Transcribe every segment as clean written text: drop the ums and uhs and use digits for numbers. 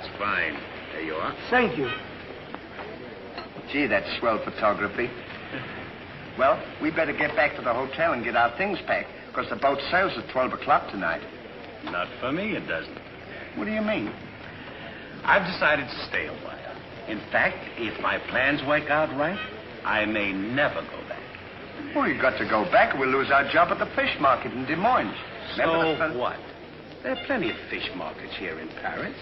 That's fine. There you are. Thank you. Gee, that's swell photography. Well, we better get back to the hotel and get our things packed, because the boat sails at 12 o'clock tonight. Not for me, it doesn't. What do you mean? I've decided to stay a while. In fact, if my plans work out right, I may never go back. Well, you've got to go back or we'll lose our job at the fish market in Des Moines. So what? There are plenty of fish markets here in Paris.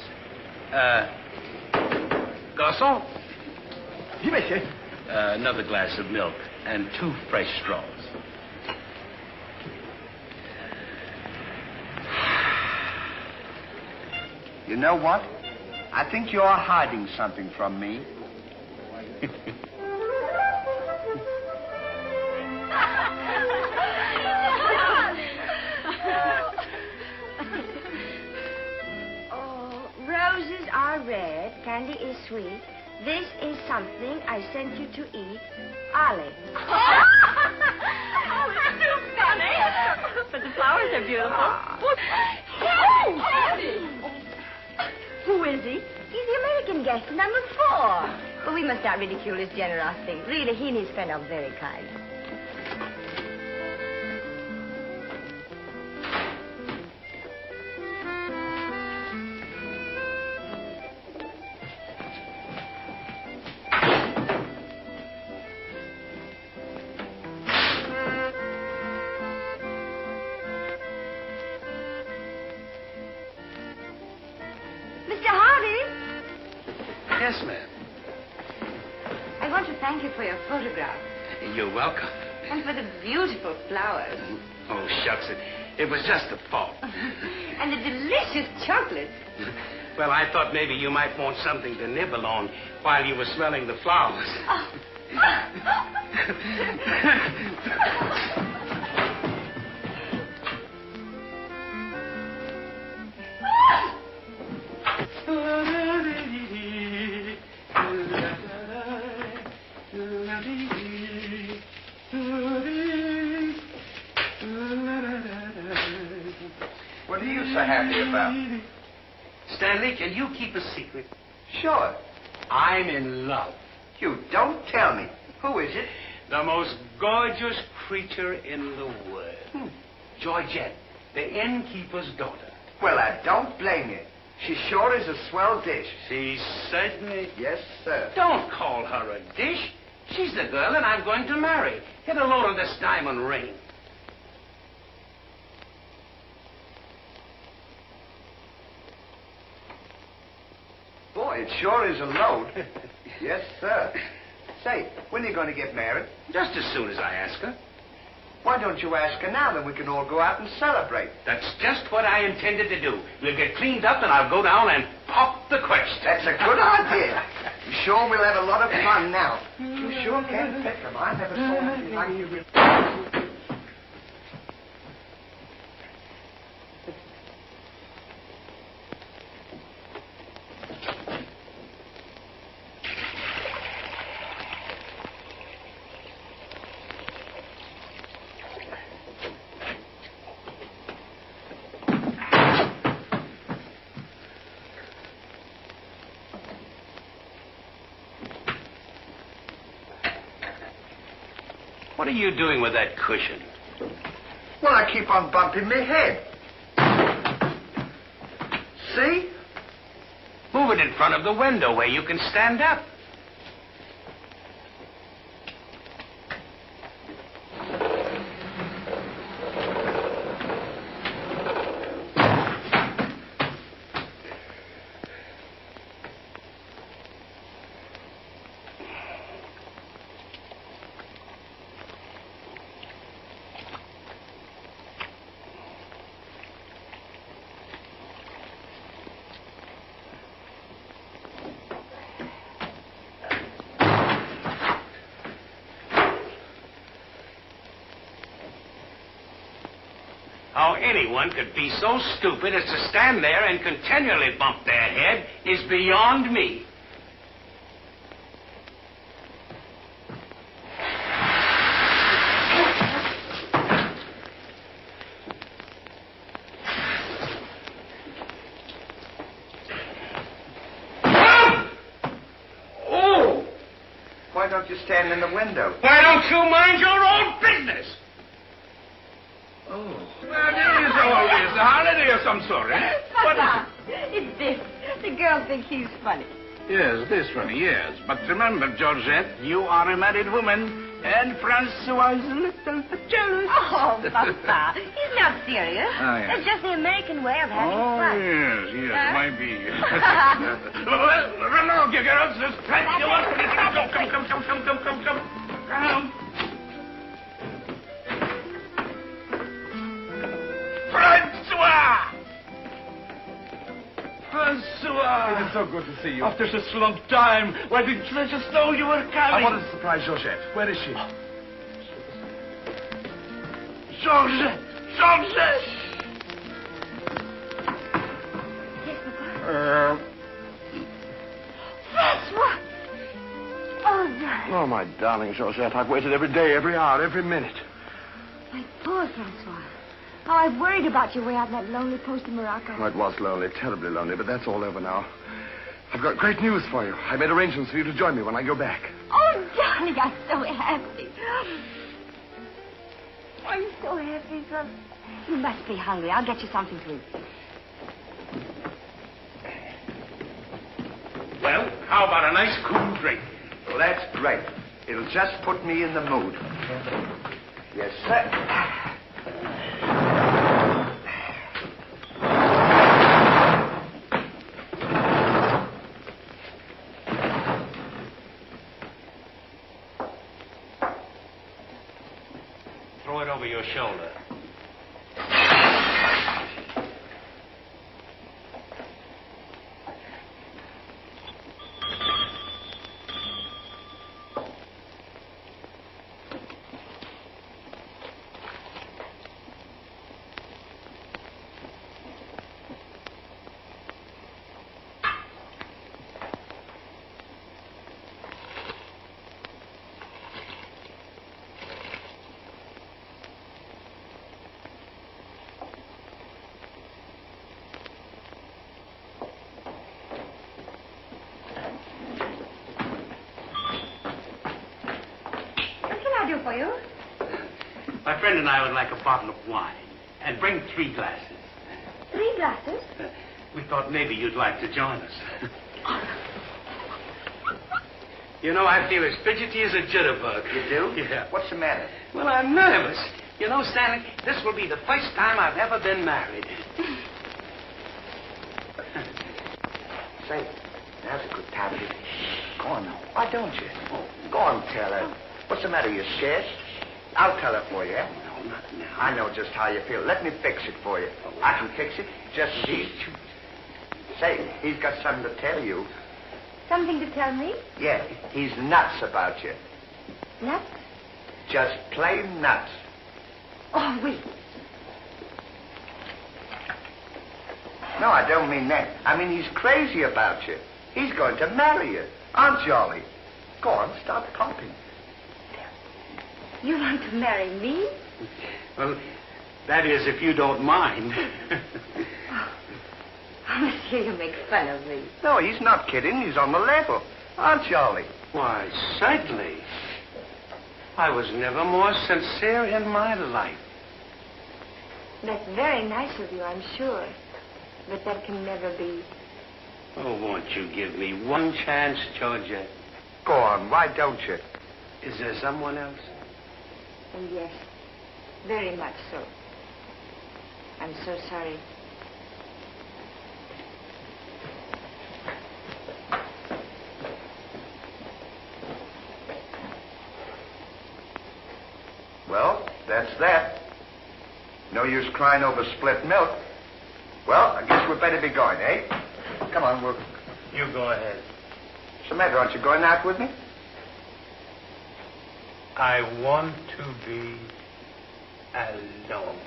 Garçon? Oui, monsieur. Another glass of milk and 2 fresh straws. You know what? I think you're hiding something from me. Oh, roses are red, candy is sweet. This is something I sent you to eat. Ollie. Oh, it's too funny. But the flowers are beautiful. Who is he? He's the American guest, number 4. But we must not ridicule his generosity. Really, he and his friend are very kind. Yes, ma'am. I want to thank you for your photograph. You're welcome. And for the beautiful flowers. Oh, shucks. It was just a fault. And the delicious chocolates. Well, I thought maybe you might want something to nibble on while you were smelling the flowers. Oh. What are you so happy about? Stanley, can you keep a secret? Sure. I'm in love. You don't tell me. Who is it? The most gorgeous creature in the world. Georgette, the innkeeper's daughter. Well, I don't blame you. She sure is a swell dish. She certainly... Yes, sir. Don't call her a dish. She's the girl that I'm going to marry. Get a load of this diamond ring. Boy, it sure is a load. Yes, sir. Say, when are you going to get married? Just as soon as I ask her. Why don't you ask her now, then we can all go out and celebrate? That's just what I intended to do. We'll get cleaned up and I'll go down and pop the question. That's a good idea. You sure we'll have a lot of fun now. You sure can pick them. I never saw anything like you. What are you doing with that cushion? Well, I keep on bumping my head. See? Move it in front of the window where you can stand up. How anyone could be so stupid as to stand there and continually bump their head is beyond me. why don't you stand in the window? Why don't you mind your own business? Oh. Well, it is always a holiday of some sort, eh? Papa, it's this. The girls think he's funny. Yes, this one, yes. But remember, Georgette, you are a married woman, and Francois is a little bit jealous. Oh, Papa, he's not serious. Oh, yes. It's just the American way of having Oh, fun. yes, Huh? might be. Well, run along, you girls. There's plenty of us. Come. Come. Francois! Francois! It's so good to see you. After such a long time, why didn't you let us know you were coming? I wanted to surprise Georgette. Where is she? Georgette! Yes, Papa. Francois! Oh, darling. Oh, my darling Georgette, I've waited every day, every hour, every minute. My poor Francois. How I've worried about you way out in that lonely post in Morocco. Oh, it was lonely, terribly lonely, but that's all over now. I've got great news for you. I made arrangements for you to join me when I go back. Oh, darling, I'm so happy. I'm so happy, son. You must be hungry. I'll get you something to eat. Well, how about a nice cool drink? Well, that's great. It'll just put me in the mood. Yes, sir. Throw it over your shoulder. Do for you? My friend and I would like a bottle of wine. And bring 3 glasses. 3 glasses? We thought maybe you'd like to join us. You know, I feel as fidgety as a jitterbug. You do? Yeah. What's the matter? Well, I'm nervous. You know, Stanley, this will be the first time I've ever been married. Say, now's a good time to... Go on now. Why don't you? Go on, tell her. What's the matter? You scared? I'll tell her for you, eh? No, not now. I know just how you feel. Let me fix it for you. I can fix it. Just see. Say, he's got something to tell you. Something to tell me? Yeah, he's nuts about you. Nuts? Just plain nuts. Oh, wait. No, I don't mean that. I mean he's crazy about you. He's going to marry you. Aren't you, Ollie? Go on, start talking. You want to marry me? Well, that is, if you don't mind. Oh, monsieur, you make fun of me. No, he's not kidding. He's on the level. Aren't you, Ollie? Why, certainly. I was never more sincere in my life. That's very nice of you, I'm sure. But that can never be. Oh, won't you give me one chance, Georgia? Go on, why don't you? Is there someone else? And yes, very much so. I'm so sorry. Well, that's that. No use crying over spilt milk. Well, I guess we'd better be going, eh? Come on, we'll... You go ahead. What's the matter? Aren't you going out with me? I want to be alone.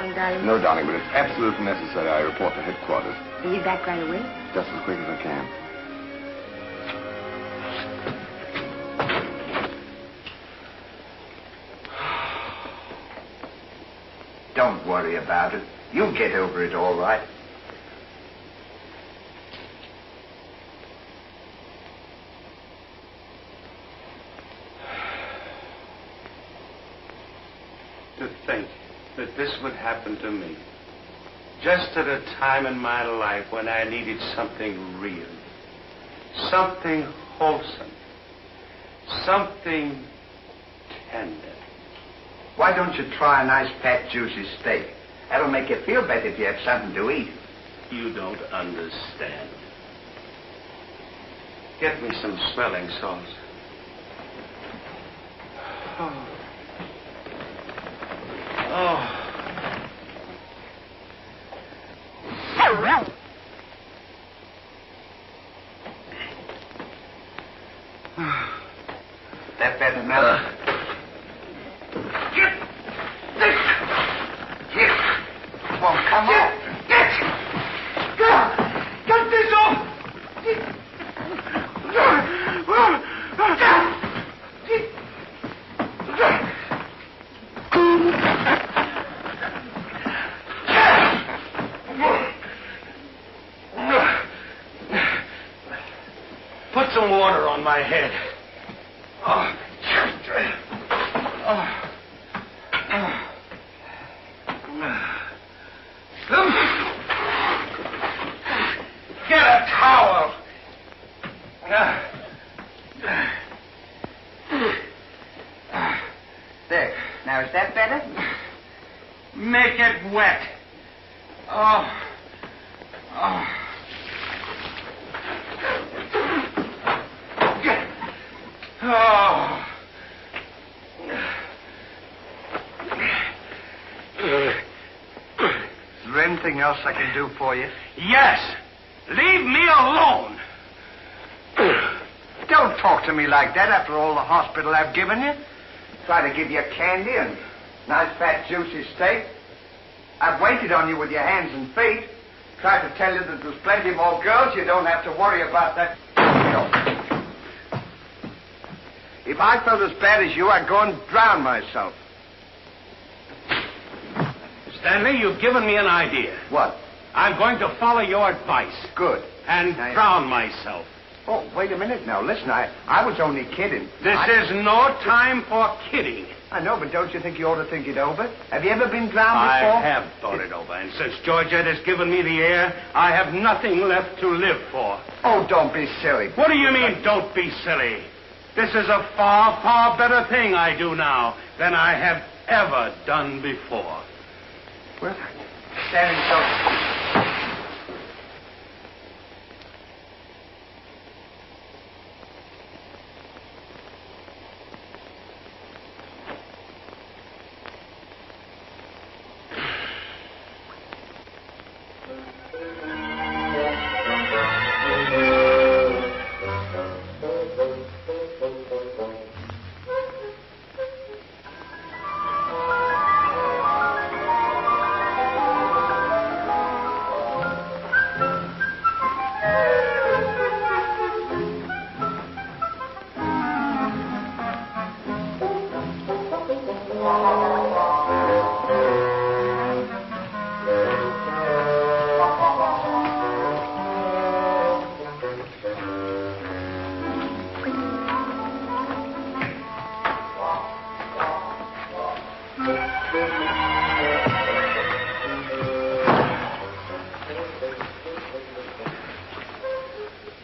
wrong, darling? No, darling, but it's absolutely necessary I report to headquarters. Are you back right away? Just as quick as I can. Don't worry about it. You'll get over it all right. To think that this would happen to me. Just at a time in my life when I needed something real. Something wholesome. Something tender. Why don't you try a nice fat, juicy steak? That'll make you feel better if you have something to eat. You don't understand. Get me some smelling salts. Oh. Oh. That better now. Get this. Here. Won't come off. Get this off. Put some water on my head. Oh. Get a towel. There. Now, is that better? Make it wet. Oh. Oh. Oh. Is there anything else I can do for you? Yes. Leave me alone. Don't talk to me like that after all the hospital I've given you. Try to give you candy and nice fat juicy steak. I've waited on you with your hands and feet. Tried to tell you that there's plenty more girls. You don't have to worry about that. If I felt as bad as you, I'd go and drown myself. Stanley, you've given me an idea. What? I'm going to follow your advice. Good. And drown myself. Oh, wait a minute now. Listen, I was only kidding. This is no time for kidding. I know, but don't you think you ought to think it over? Have you ever been drowned I before? have thought it over, and since Georgette has given me the air, I have nothing left to live for. Oh, don't be silly. What do you mean, don't be silly? This is a far, far better thing I do now than I have ever done before. Well, standing so...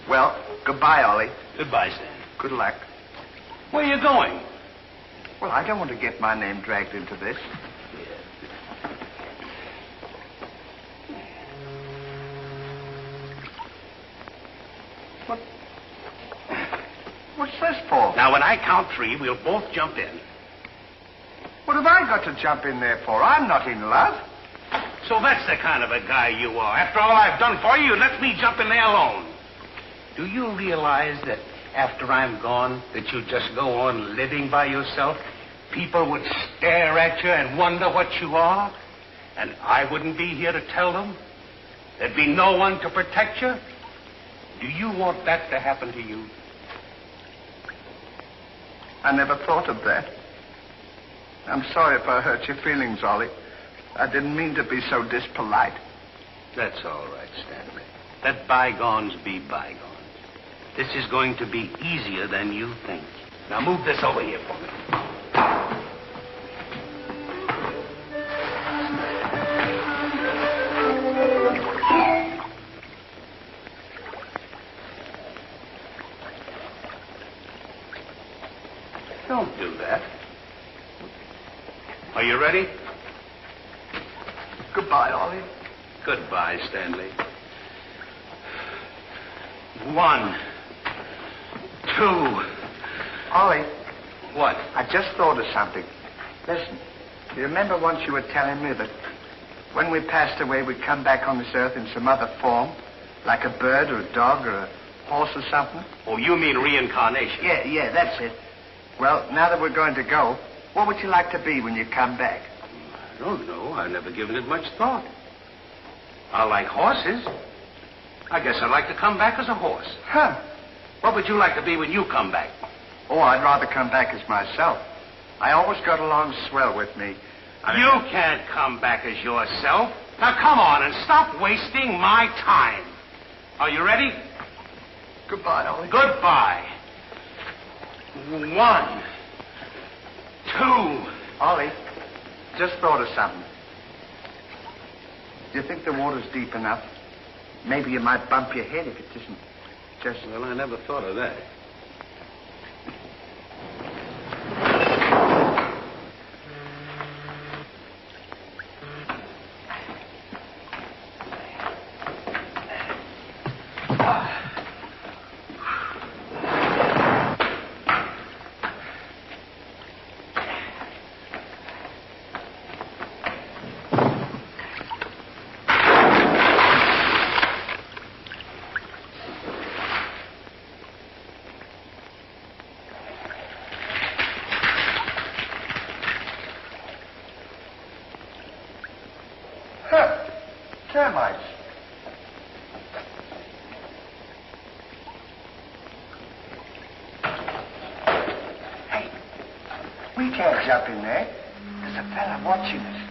Well, goodbye, Ollie. Goodbye, Stan. Good luck. Where are you going? Well, I don't want to get my name dragged into this. What's this for? Now, when I count three, we'll both jump in. What have I got to jump in there for? I'm not in love. So that's the kind of a guy you are. After all I've done for you, let me jump in there alone. Do you realize that after I'm gone, that you just go on living by yourself? People would stare at you and wonder what you are. And I wouldn't be here to tell them? There'd be no one to protect you? Do you want that to happen to you? I never thought of that. I'm sorry if I hurt your feelings, Ollie. I didn't mean to be so dispolite. That's all right, Stanley. Let bygones be bygones. This is going to be easier than you think. Now move this over here for me. Don't do that. Are you ready? Goodbye, Ollie. Goodbye, Stanley. 1, 2. Ollie, What? I just thought of something. Listen, you remember once you were telling me that when we passed away, we'd come back on this earth in some other form? Like a bird or a dog or a horse or something? Oh, you mean reincarnation? Yeah, that's it. Well, now that we're going to go, what would you like to be when you come back? I don't know. I've never given it much thought. I like horses. I guess I'd like to come back as a horse. Huh. What would you like to be when you come back? Oh, I'd rather come back as myself. I always got along swell with me. You can't come back as yourself. Now, come on and stop wasting my time. Are you ready? Goodbye, Ollie. Goodbye. 1, 2. Ollie, just thought of something. Do you think the water's deep enough? Maybe you might bump your head if it isn't just... Well, I never thought of that. Termites. Hey, we can't jump in there. There's a fella watching us.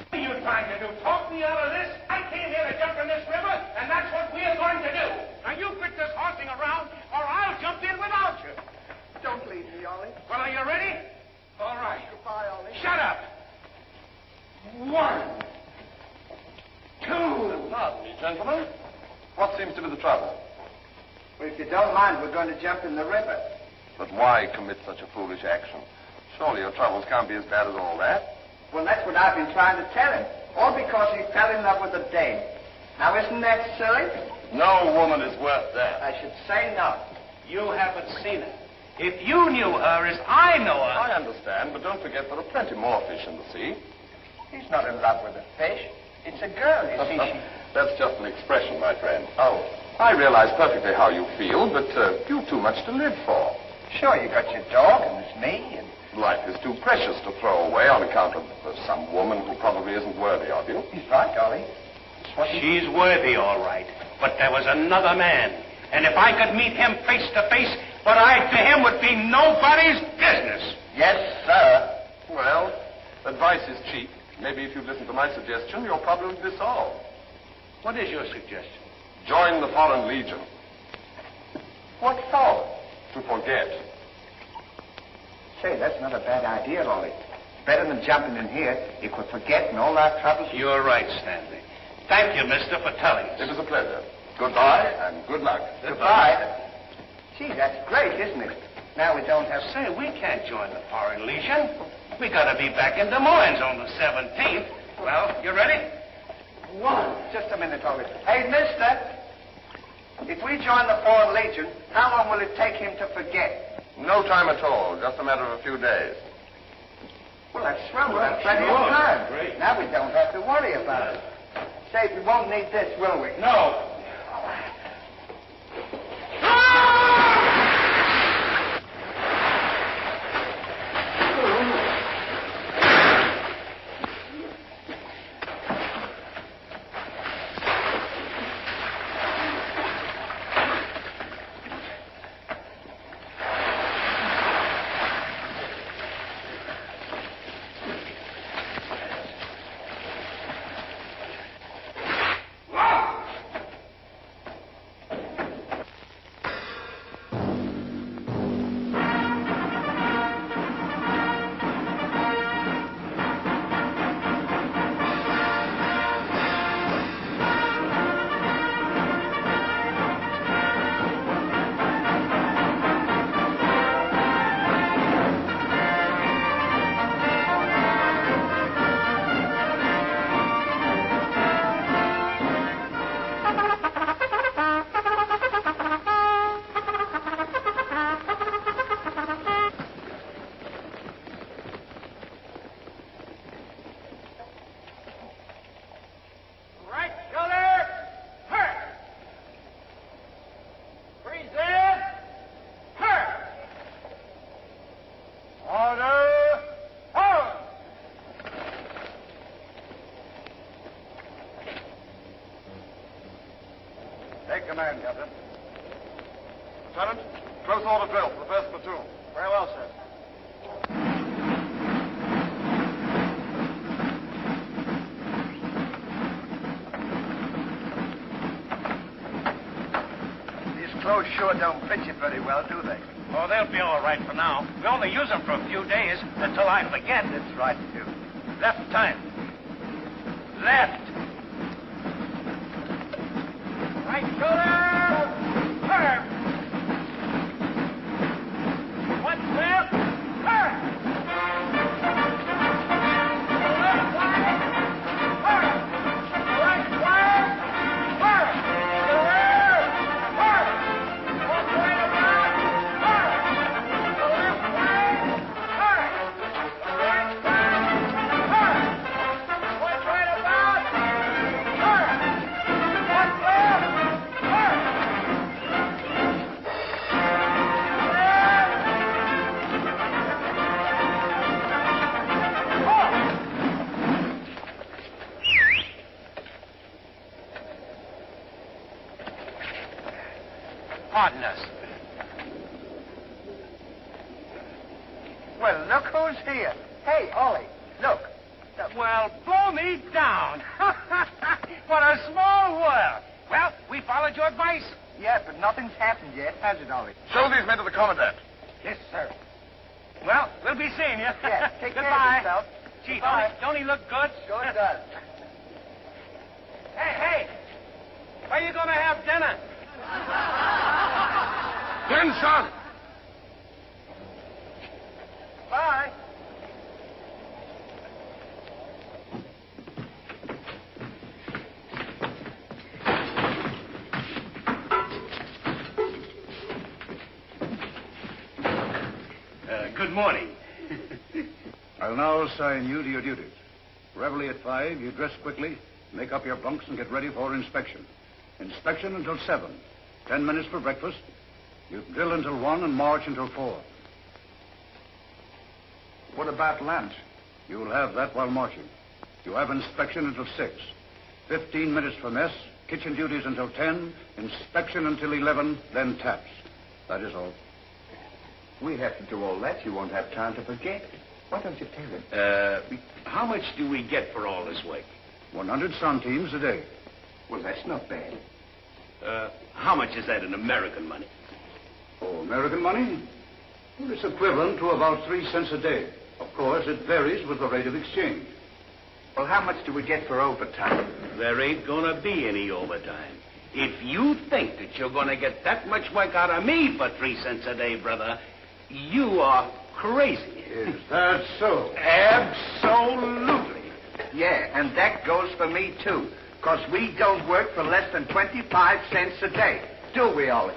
What are you trying to do? Talk me out of this? I came here to jump in this river, and that's what we're going to do. Now, you quit this horsing around, or I'll jump in without you. Don't leave me, Ollie. Well, are you ready? All right. Goodbye, Ollie. Shut up. 1, 2. Pardon me, gentlemen. What seems to be the trouble? Well, if you don't mind, we're going to jump in the river. But why commit such a foolish action? Surely your troubles can't be as bad as all that. Well, that's what I've been trying to tell him. All because he fell in love with a dame. Now, isn't that silly? No woman is worth that. I should say not. You haven't seen her. If you knew her as I know her... I understand, but don't forget there are plenty more fish in the sea. He's not in love with a fish. It's a girl, you see. That's just an expression, my friend. Oh, I realize perfectly how you feel, but you've too much to live for. Sure, you got your dog, and there's me, and... Life is too precious to throw away on account of some woman who probably isn't worthy of you. He's right, Ollie. She's worthy, all right. But there was another man. And if I could meet him face to face, what I to him would be nobody's business. Yes, sir. Well, advice is cheap. Maybe if you'd listen to my suggestion, your problem would be solved. What is your suggestion? Join the Foreign Legion. What for? To forget. Say, that's not a bad idea, Ollie. Better than jumping in here. You could forget and all our troubles. You're right, Stanley. Thank you, mister, for telling us. It was a pleasure. Goodbye and good luck. Goodbye. Gee, that's great, isn't it? Now we don't have... Say, we can't join the Foreign Legion. We gotta be back in Des Moines on the 17th. Well, you ready? 1. Just a minute, Ollie. Hey, mister. If we join the Foreign Legion, how long will it take him to forget? No time at all. Just a matter of a few days. Well, that's swell. We'll have plenty of time. Great. Now we don't have to worry about it. Say, we won't need this, will we? No. command, Captain. Lieutenant, close order drill for the first platoon. Very well, sir. These clothes sure don't fit you very well, do they? Oh, they'll be all right for now. We only use them for a few days until I forget. That's right, too. Left time. Left. Right shoulder. Turn. One left. Turn. Left side. Turn. Right side. Turn. The rear. Turn. One right about. Turn. The left side. Turn. The right side. Turn. One right about. Turn. One left. Turn. Pardon us. Well, look who's here. Hey, Ollie, look. Well, blow me down. What a small world. Well, we followed your advice. Yeah, but nothing's happened yet, has it, Ollie? Show these men to the commandant. Yes, sir. Well, we'll be seeing you. Yeah, take care Goodbye. of yourself. Gee, Goodbye. don't he look good? Sure does. Hey, where you going to have dinner? Attention! Bye. Good morning. I'll now assign you to your duties. Reveille at 5, you dress quickly, make up your bunks, and get ready for inspection. Inspection until 7. 10 minutes for breakfast. You drill until 1 and march until 4. What about lunch? You'll have that while marching. You have inspection until 6. 15 minutes for mess, kitchen duties until 10, inspection until 11, then taps. That is all. We have to do all that. You won't have time to forget. Why don't you tell him? How much do we get for all this work? 100 centimes a day. Well, that's not bad. How much is that in American money? Oh, American money? Well, it's equivalent to about 3 cents a day. Of course, it varies with the rate of exchange. Well, how much do we get for overtime? There ain't gonna be any overtime. If you think that you're gonna get that much work out of me for 3 cents a day, brother, you are crazy. Is that so? Absolutely. Yeah, and that goes for me, too. Because we don't work for less than 25 cents a day. Do we, Ollie?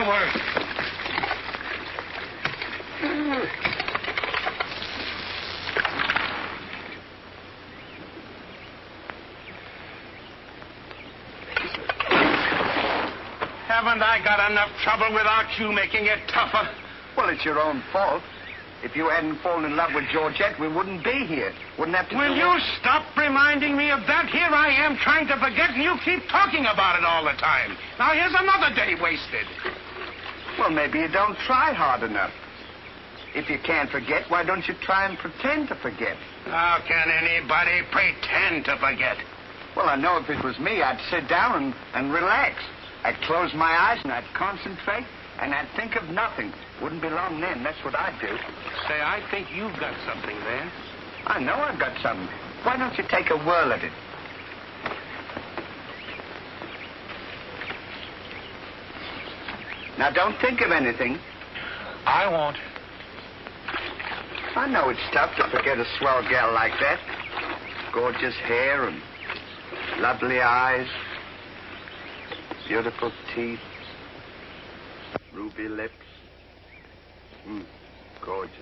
somewhere. Haven't I got enough trouble without you making it tougher? Well, it's your own fault. If you hadn't fallen in love with Georgette, we wouldn't be here. Wouldn't have to Will do you stop reminding me of that? Here I am trying to forget, and you keep talking about it all the time. Now, here's another day wasted. Well, maybe you don't try hard enough. If you can't forget, why don't you try and pretend to forget? How can anybody pretend to forget? Well, I know if it was me, I'd sit down and relax. I'd close my eyes and I'd concentrate and I'd think of nothing. Wouldn't be long then. That's what I'd do. Say, I think you've got something there. I know I've got something. Why don't you take a whirl at it? Now, don't think of anything. I won't. I know it's tough to forget a swell gal like that. Gorgeous hair and lovely eyes. Beautiful teeth. Ruby lips. Gorgeous.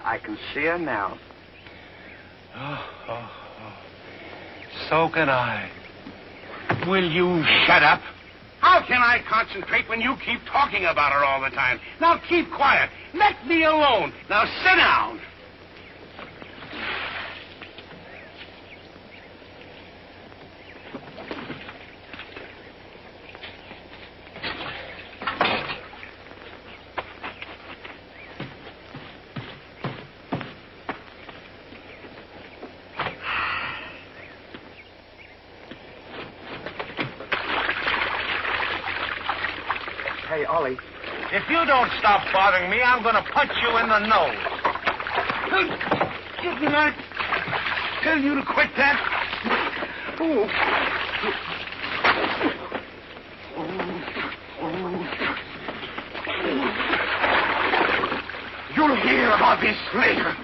I can see her now. Oh. So can I. Will you shut up? How can I concentrate when you keep talking about her all the time? Now keep quiet. Let me alone. Now sit down. Hey, Ollie. If you don't stop bothering me, I'm going to punch you in the nose. Didn't I tell you to quit that? Oh. You'll hear about this later.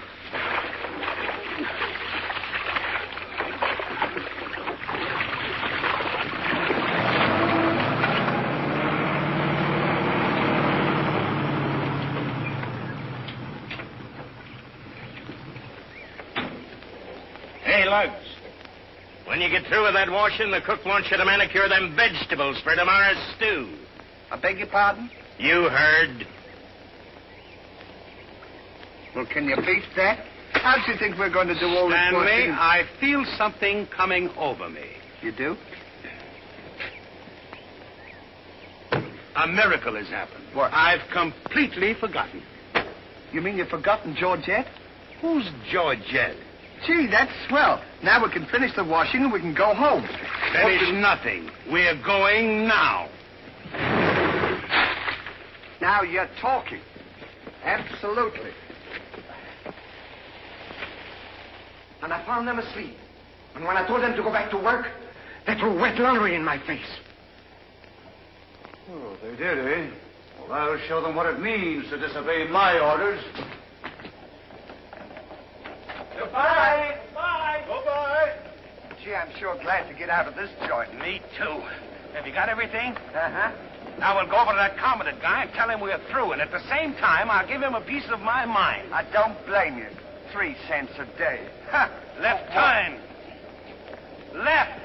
Lugs. When you get through with that washing, the cook wants you to manicure them vegetables for tomorrow's stew. I beg your pardon? You heard. Well, can you beat that? How do you think we're going to do all this Stanley, washing? I feel something coming over me. You do? A miracle has happened. What? I've completely forgotten. You mean you've forgotten Georgette? Who's Georgette? Gee, that's swell. Now we can finish the washing and we can go home. Finish nothing. We're going now. Now you're talking. Absolutely. And I found them asleep. And when I told them to go back to work, they threw wet laundry in my face. Oh, they did, eh? Well, I'll show them what it means to disobey my orders. Goodbye. Bye. Goodbye. Gee, I'm sure glad to get out of this joint. Me too. Have you got everything? Uh-huh. Now we'll go over to that commandant guy and tell him we're through, and at the same time, I'll give him a piece of my mind. I don't blame you. 3 cents a day. Ha! Left turn. Left.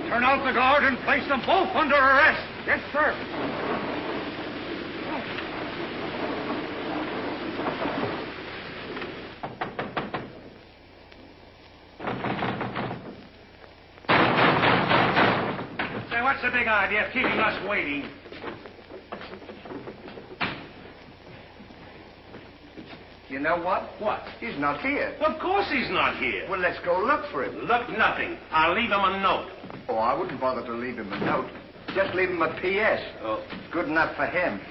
Turn out the guard and place them both under arrest. Yes, sir. Say, what's the big idea of keeping us waiting? You know what? What? He's not here. Of course he's not here. Well, let's go look for him. Look, nothing. I'll leave him a note. Oh, I wouldn't bother to leave him a note. Just leave him a P.S. Oh. Good enough for him.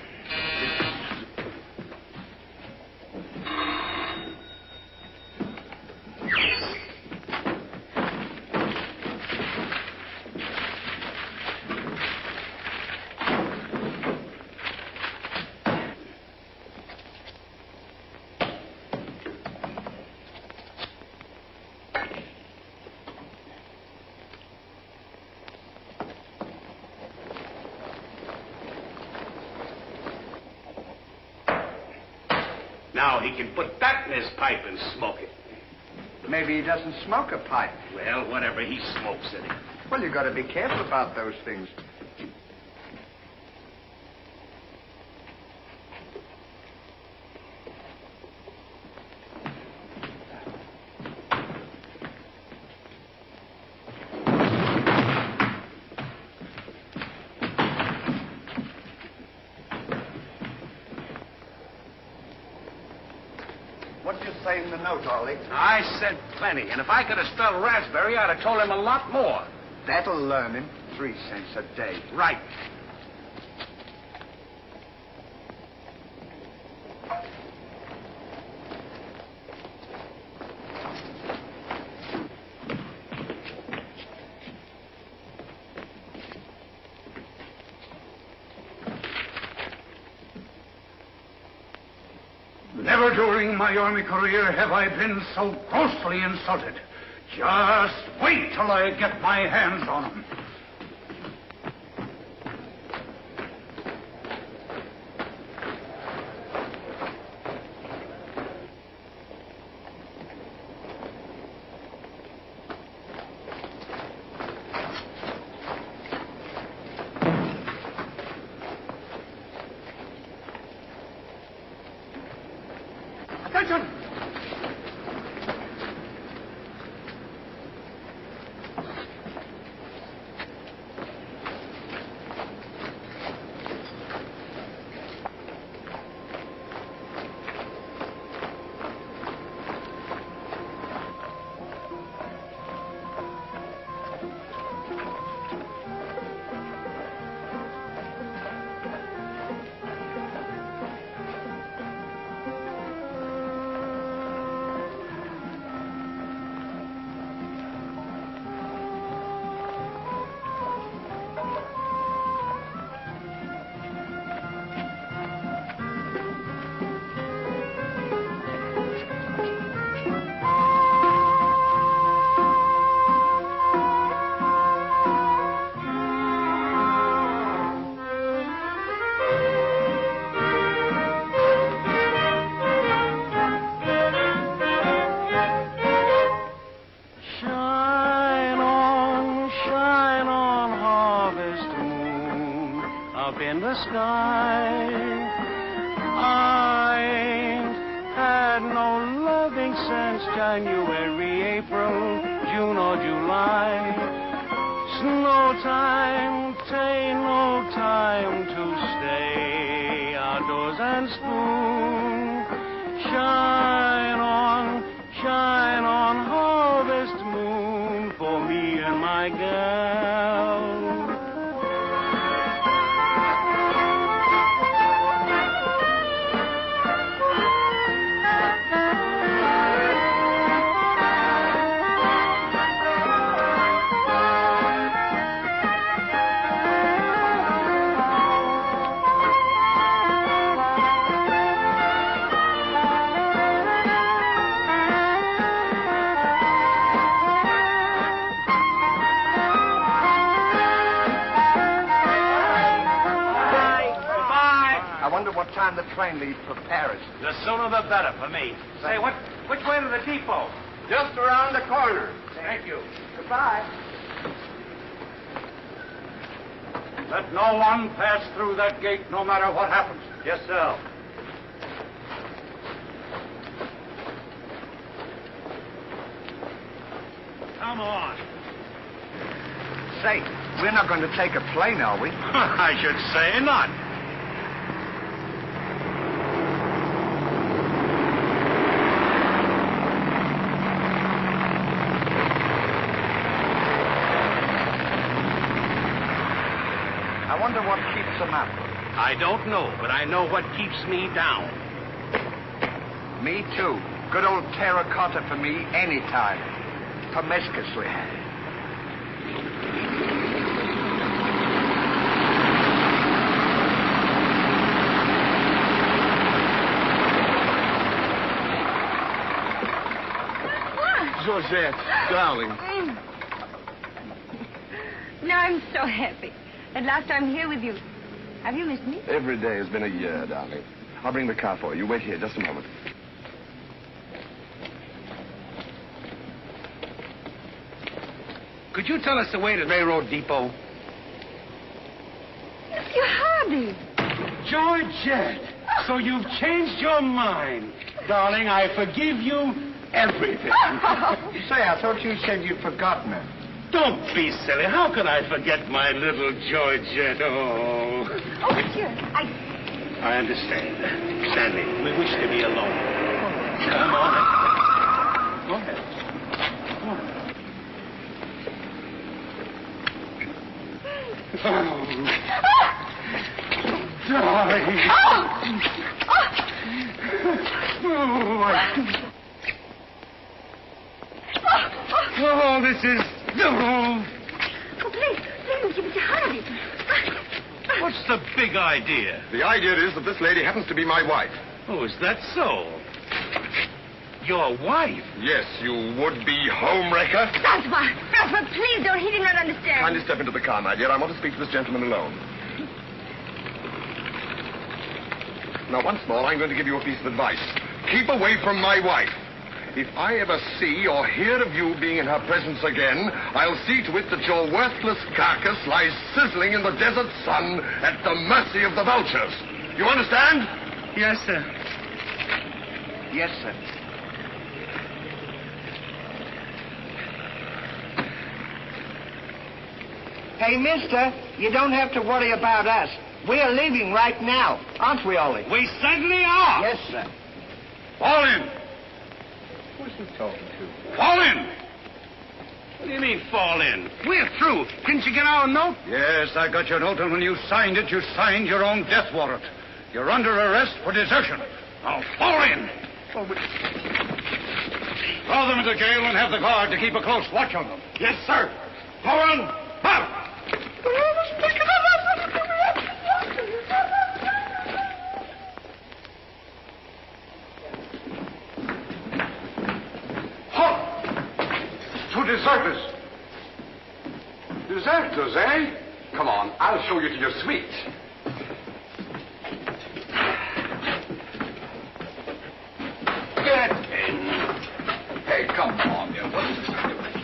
Now he can put that in his pipe and smoke it. Maybe he doesn't smoke a pipe. Well, whatever, he smokes it. Well, you got to be careful about those things. What did you say in the note, Ollie? I said plenty, and if I could have spelled raspberry, I'd have told him a lot more. That'll learn him. 3 cents a day. Right. Never during my army career have I been so grossly insulted. Just wait till I get my hands on him. Attention! In the sky, I ain't had no loving since January, April, June or July. Snow time, tain't no time to stay outdoors and spoon. Shine on, harvest moon for me and my gal. What time the train leaves for Paris? The sooner the better for me. Say, which way to the depot? Just around the corner. Thank you. Goodbye. Let no one pass through that gate, no matter what happens. Yes, sir. Come on. Say, we're not going to take a plane, are we? I should say not. I wonder what keeps them up. I don't know, but I know what keeps me down. Me, too. Good old terracotta for me anytime. Promiscuously. Georgette, darling. Now I'm so happy. At last I'm here with you. Have you missed me? Every day has been a year, darling. I'll bring the car for you. Wait here just a moment. Could you tell us the way to the railroad depot? Mr. Hardy. Georgette, so you've changed your mind. Darling, I forgive you everything. Say, I thought you said you'd forgotten her. Don't be silly. How can I forget my little Georgette? Oh. Oh, monsieur, I understand. Stanley, we wish to be alone. Come on. Go ahead. Go on. Oh. Darling. Oh, this is... Oh, please, Mr. Hardy. What's the big idea? The idea is that this lady happens to be my wife. Oh, is that so? Your wife? Yes, you would-be homewrecker. Francois, please don't. He did not understand. Kindly step into the car, my dear. I want to speak to this gentleman alone. Now, once more, I'm going to give you a piece of advice. Keep away from my wife. If I ever see or hear of you being in her presence again, I'll see to it that your worthless carcass lies sizzling in the desert sun at the mercy of the vultures. You understand? Yes, sir. Yes, sir. Hey, mister, you don't have to worry about us. We're leaving right now, aren't we, Ollie? We certainly are. Yes, sir. Fall in. Who's he talking to? Fall in. What do you mean, fall in? We're through. Didn't you get our note? Yes, I got your note, and when you signed it, you signed your own death warrant. You're under arrest for desertion. Now, fall in. Throw them into jail and have the guard to keep a close watch on them. Yes, sir. Go on. Out. Two deserters. Deserters, eh? Come on, I'll show you to your suite. Get in. Hey, come on, you. What's this doing?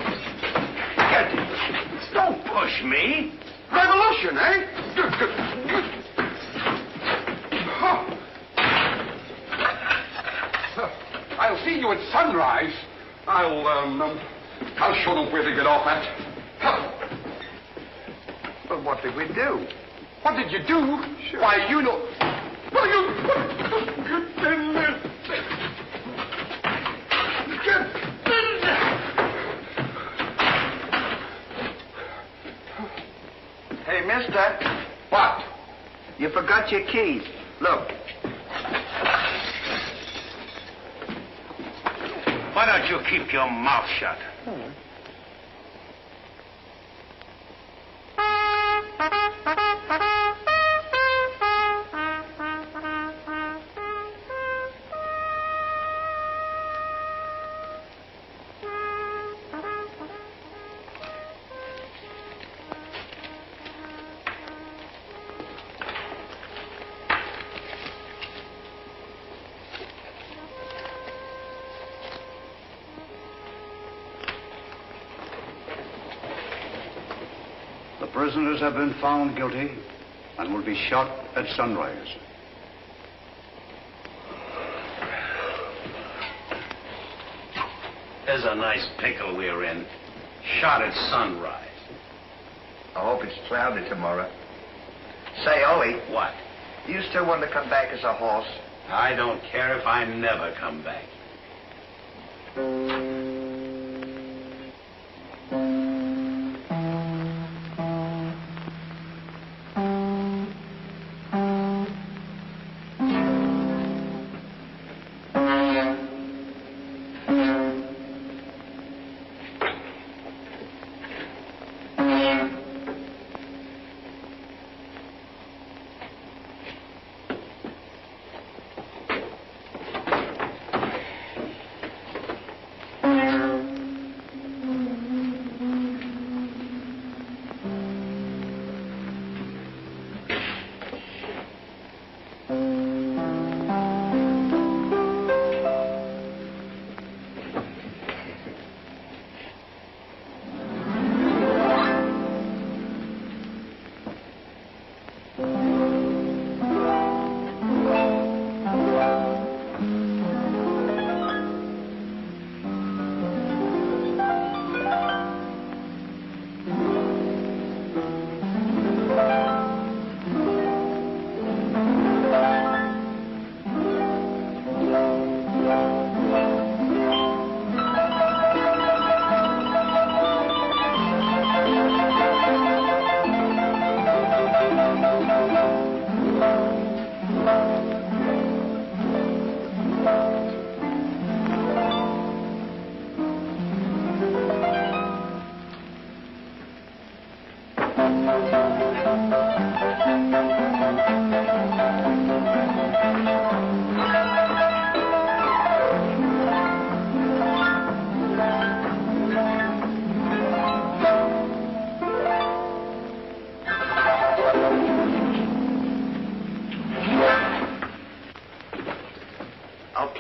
Get in. Don't push me. Revolution, eh? I'll see you at sunrise. I'll show them where to get off at. Well, what did we do? What did you do? Sure. Why, you know... What are you... Get in there. Get in there. Hey, mister. What? You forgot your keys. Look. Why don't you keep your mouth shut? The prisoners have been found guilty and will be shot at sunrise. There's a nice pickle we're in. Shot at sunrise. I hope it's cloudy tomorrow. Say, Ollie, What? do you still want to come back as a horse? I don't care if I never come back.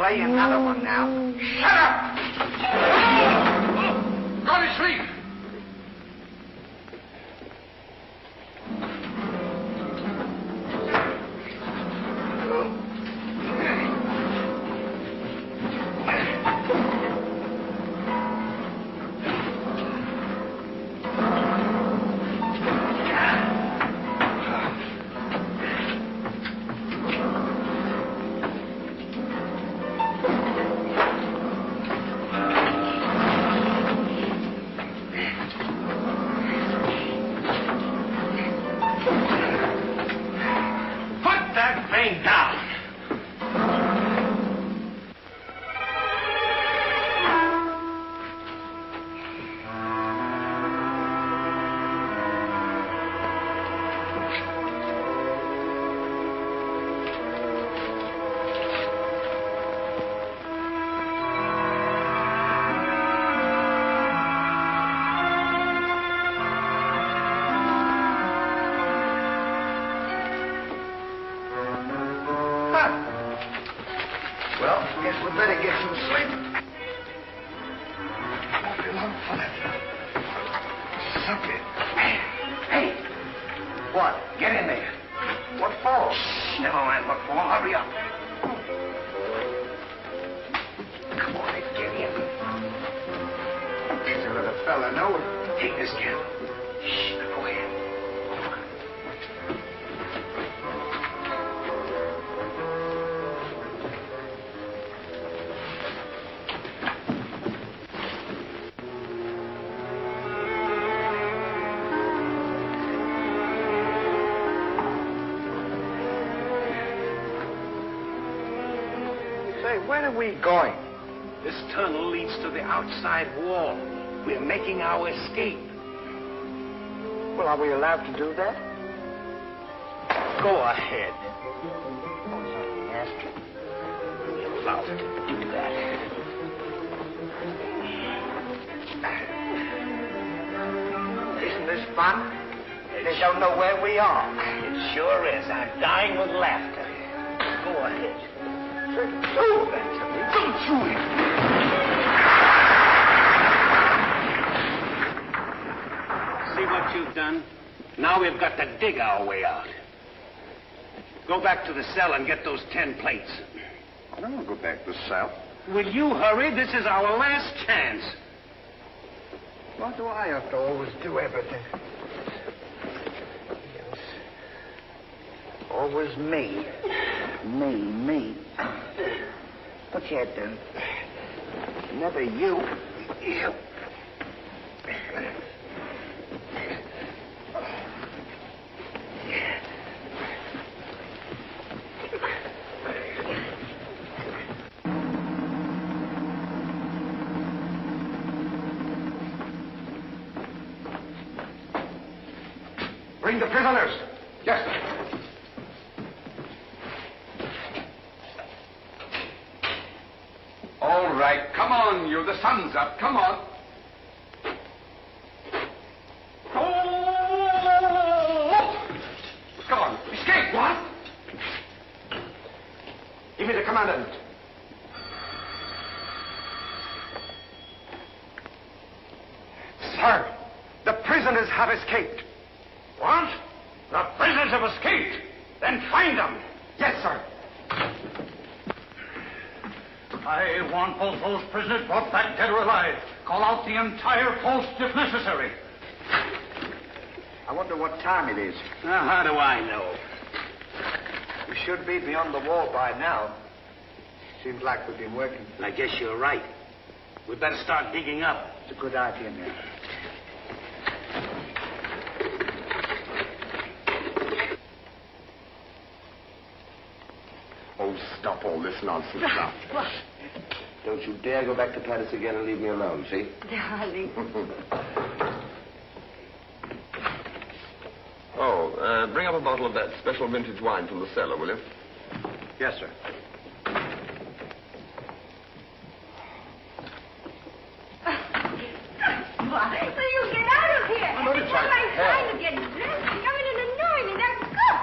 play another one now. Shut up! Go to sleep! Well, guess we better get some sleep. Won't be long for that. Something. Hey. What? Get in there. What for? Shh, never mind what for. Hurry up. Come on, get in. Just let a fella know. Take this candle. Shh, go ahead. Where are we going? This tunnel leads to the outside wall. We're making our escape. Well, are we allowed to do that? Go ahead. Yes. We're allowed to do that. Isn't this fun? They don't know where we are. It sure is. I'm dying with laughter. Go ahead. Don't do that to me. Don't do it. See what you've done? Now we've got to dig our way out. Go back to the cell and get those 10 plates. I don't want to go back to the cell. Will you hurry? This is our last chance. Why do I have to always do everything? Yes. Always me. Me. But yet, never you. You. Bring the prisoners. Yes, sir. All right, come on, you. The sun's up. Come on. Come on. Escape. What? Give me the commandant. Sir, the prisoners have escaped. What? The prisoners have escaped. Then find them. Yes, sir. I want both those prisoners brought back dead or alive. Call out the entire post if necessary. I wonder what time it is. Now, how do I know? We should be beyond the wall by now. Seems like we've been working. I guess you're right. We'd better start digging up. It's a good idea, man. Oh, stop all this nonsense now. What? Don't you dare go back to Paris again and leave me alone, see? Darling. Bring up a bottle of that special vintage wine from the cellar, will you? Yes, sir. Why? So you get out of here. I'm only It's trying not my to help. time to get dressed. You come in and annoy me. That's good.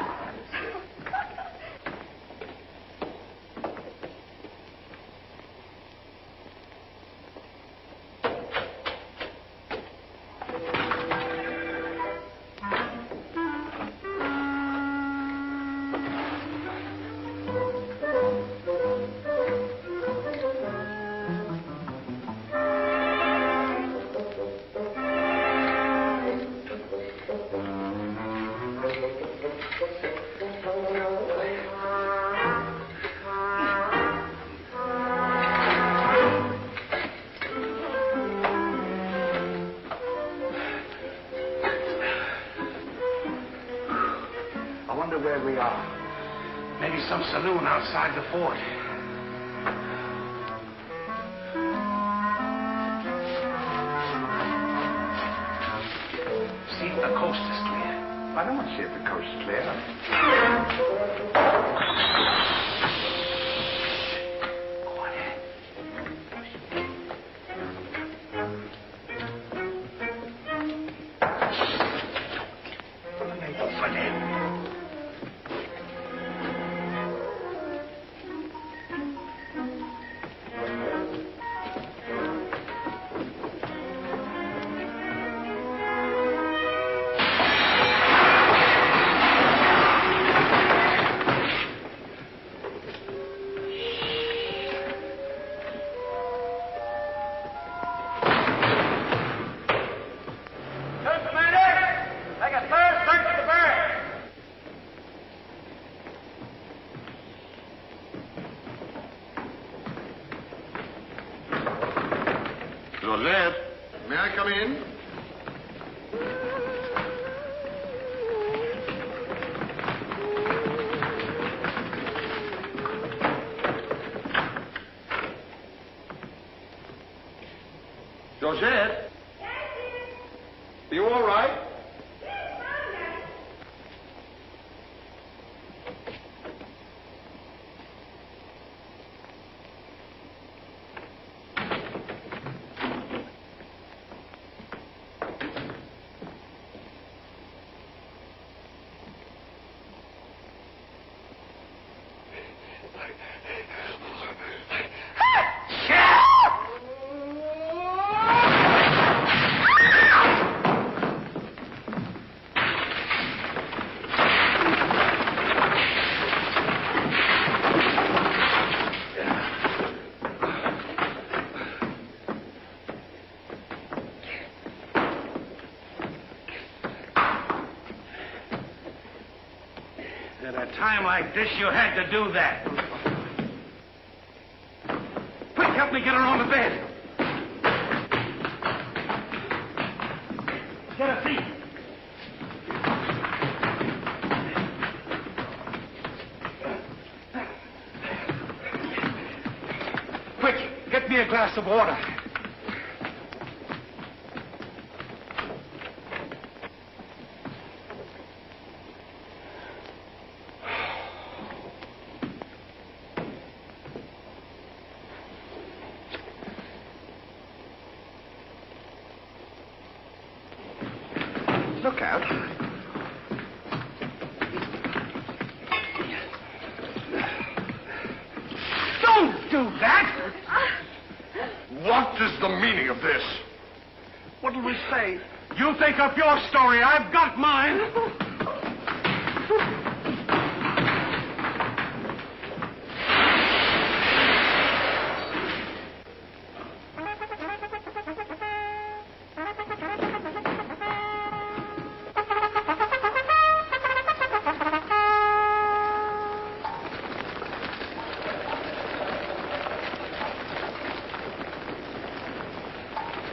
where we are. Maybe some saloon outside the fort. See if the coast is clear. I don't want to see if the coast is clear. Joseph, may I come in? Joseph? Are you all right? At a time like this, you had to do that. Quick, help me get her on the bed. Get a seat. Quick, get me a glass of water. Look out. Don't do that! What is the meaning of this? What'll we say? You think up your story. I've got mine.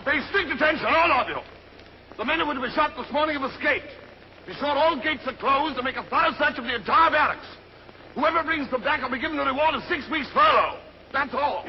Pay strict attention, all of you. The men who were to be shot this morning have escaped. Be sure all gates are closed and make a thorough search of the entire barracks. Whoever brings them back will be given a reward of 6 weeks' furlough. That's all.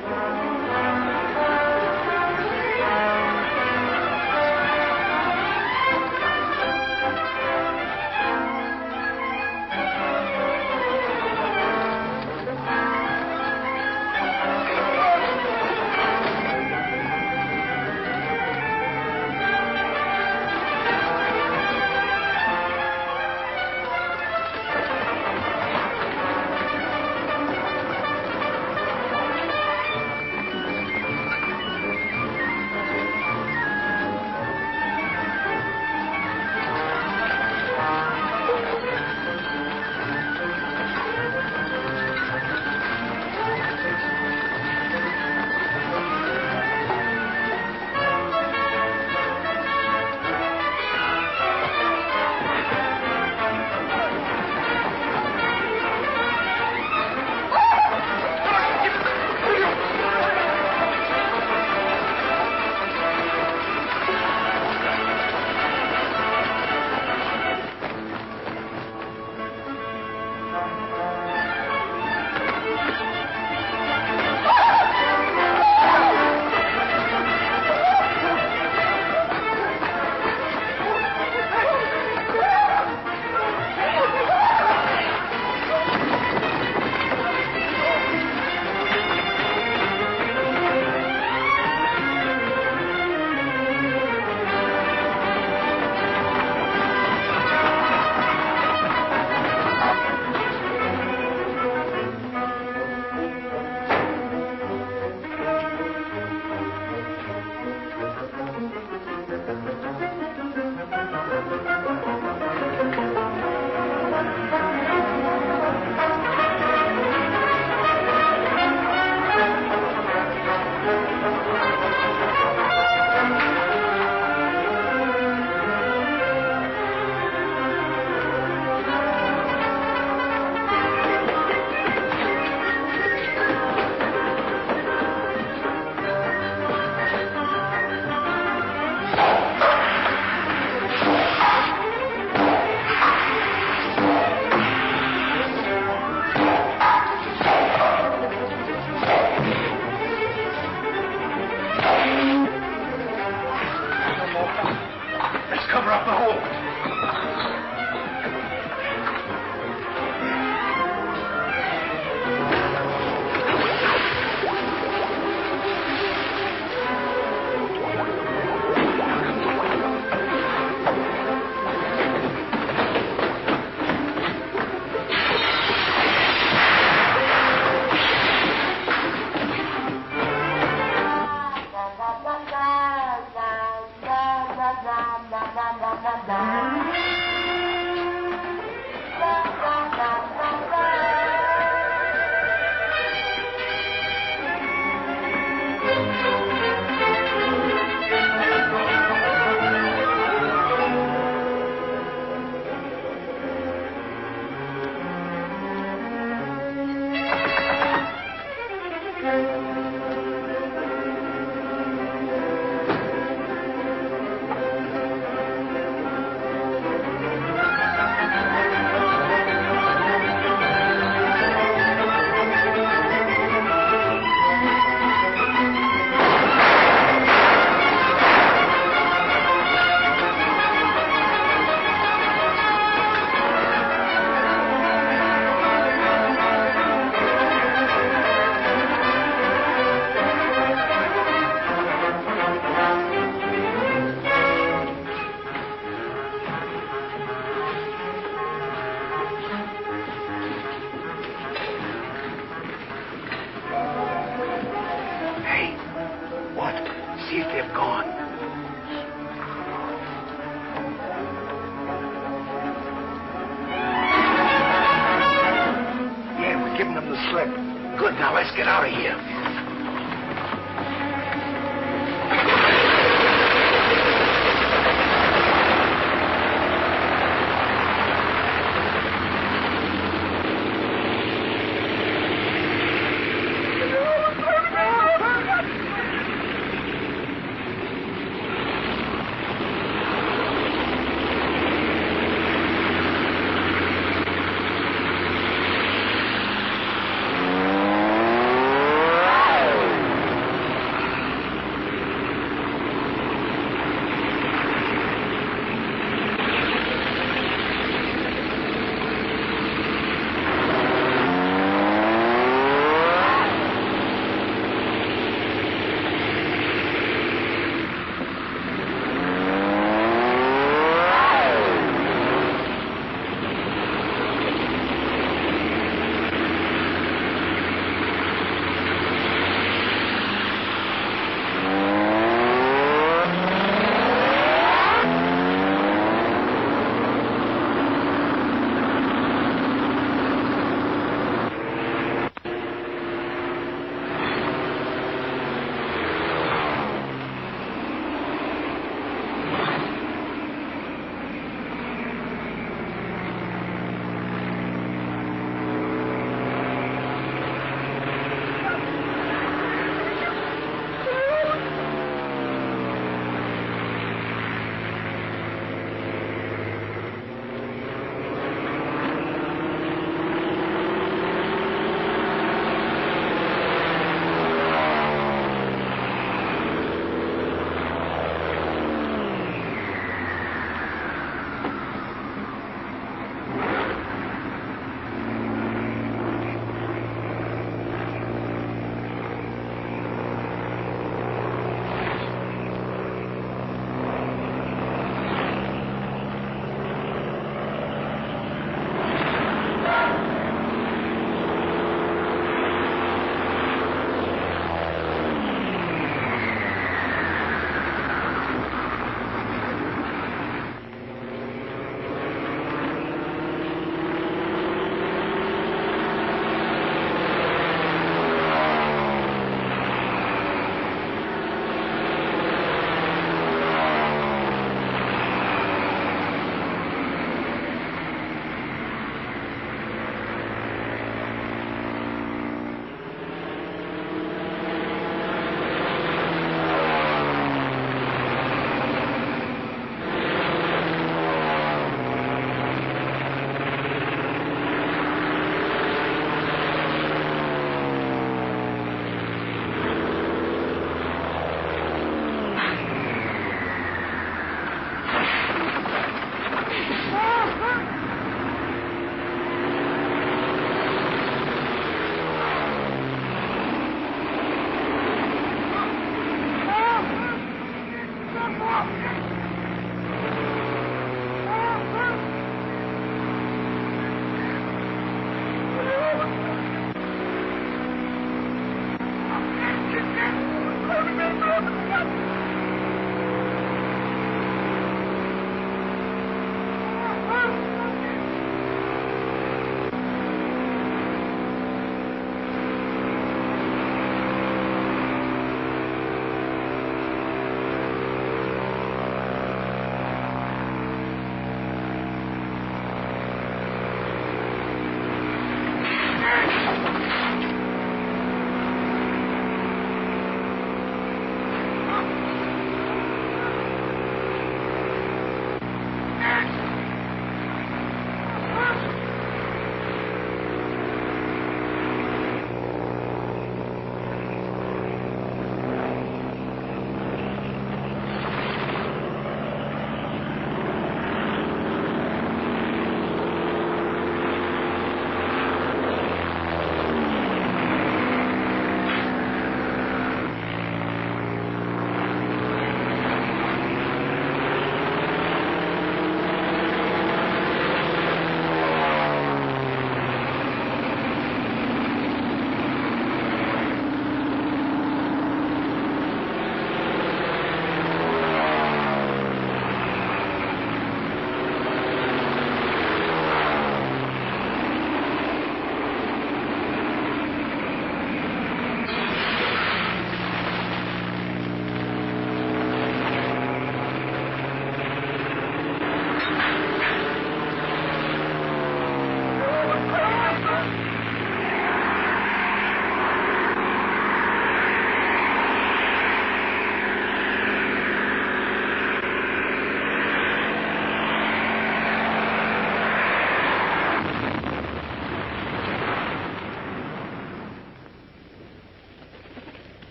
off the hole. See if they've gone. Yeah, we're giving them the slip. Good, now let's get out of here.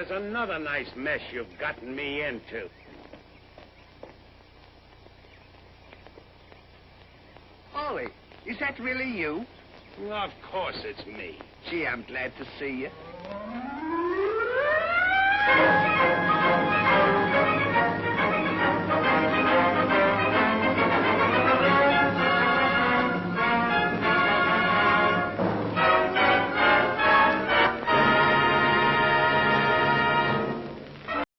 here's another nice mess you've gotten me into. Ollie, is that really you? Of course it's me. Gee, I'm glad to see you.